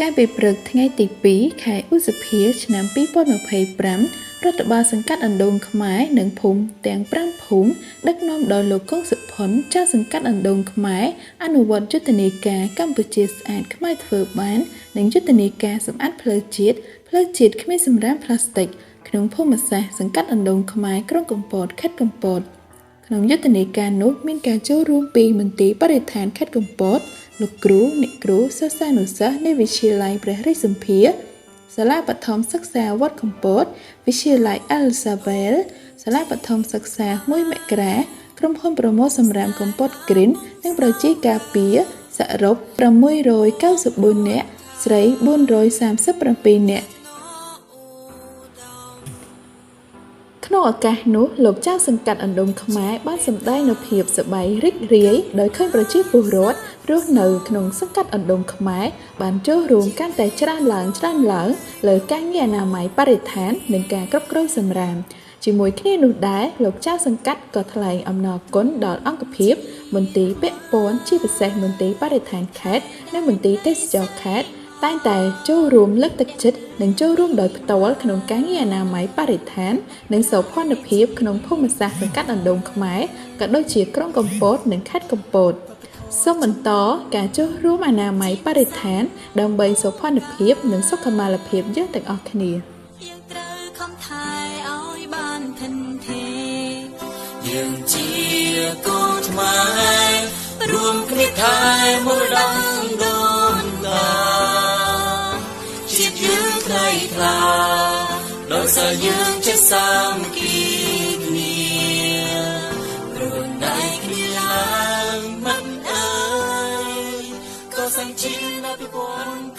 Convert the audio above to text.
ការពិព្រឹកថ្ងៃទី2ខែឧសភាឆ្នាំ2025រដ្ឋបាលសង្កាត់អណ្ដូងខ្មែរនិងភូមិទាំង5ភូមិដឹកនាំដោយលោកកុងសុផុនចាស់សង្កាត់អណ្ដូងខ្មែរអនុវត្តយុទ្ធនាការកម្ពុជាស្អាតខ្មែរធ្វើបាននិងយុទ្ធនាការសម្អាតផ្លូវជាតិគ្មានសំរាមផ្លាស្ទិកក្នុងភូមិសាស្ត្រសង្កាត់អណ្ដូងខ្មែរក្រុងកំពតខេត្តកំពតក្នុងយុទ្ធនាការនោះមានការចូលរួមពីមន្ទីរបរិស្ថានខេត្តកំពតលោកគ្រូអ្នកគ្រូសិស្សានុសិស្សនៃវិទ្យាល័យព្រះរាជសម្ភារសាលាបឋមសិក្សាវត្តកំពតវិទ្យាល័យអែលសាវែលសាលាបឋមសិក្សា1មករាក្រុមហ៊ុនប្រមូលសម្រាមកំពតគ្រីននិងប្រជាការពារសរុប694នាក់ស្រី437នាក់ក្នុងឱកាសនោះលោកចៅសង្កាត់អណ្ដូងខ្មែរបានសម្ដែងនូវភាពសប្បាយរីករាយដោយឃើញប្រជាពលរដ្ឋរស់នៅក្នុងសង្កាត់អណ្ដូងខ្មែរបានចូលរួមកាន់តែច្រើនឡើងលើការងារអនាម័យបរិស្ថាននិងការគ្រប់គ្រងសំរាមជាមួយគ្នានោះដែរលោកចៅសង្កាត់ក៏ថ្លែងអំណរគុណដល់អង្គភាពមន្ទីរពាក់ព័ន្ធជាពិសេសមន្ទីរបរិស្ថានខេត្តនិងមន្ទីរទេសចរខេត្តតែងតែចូលរួមលើកទឹកចិត្តនិងចូលរួមដោយផ្ទាល់ក្នុងការងារអនាម័យបរិស្ថាននិងសោភ័ណភាពក្នុងភូមិសាស្ត្រសង្កាត់អណ្ដូងខ្មែរក៏ដូចជាក្រុងកំពតនិងខេត្តកំពតសូមបន្តការចូលរួមអនាម័យបរិស្ថានដើម្បីសោភ័ណភាពនិងសុខុមាលភាពយើងទាំងអស់គ្នាយើងត្រូវខំថែឲ្យបានធិនធាយើងជាកូនខ្មែររួមគ្នាថែមរតកដូនតាជាតិយើងថ្លៃថ្លាដោយសារយើងចេះសាមគ្គីគ្នារួនដៃគ្នាឡើងមិនអើយក៏សាំងជាតិអភិវឌ្ឍ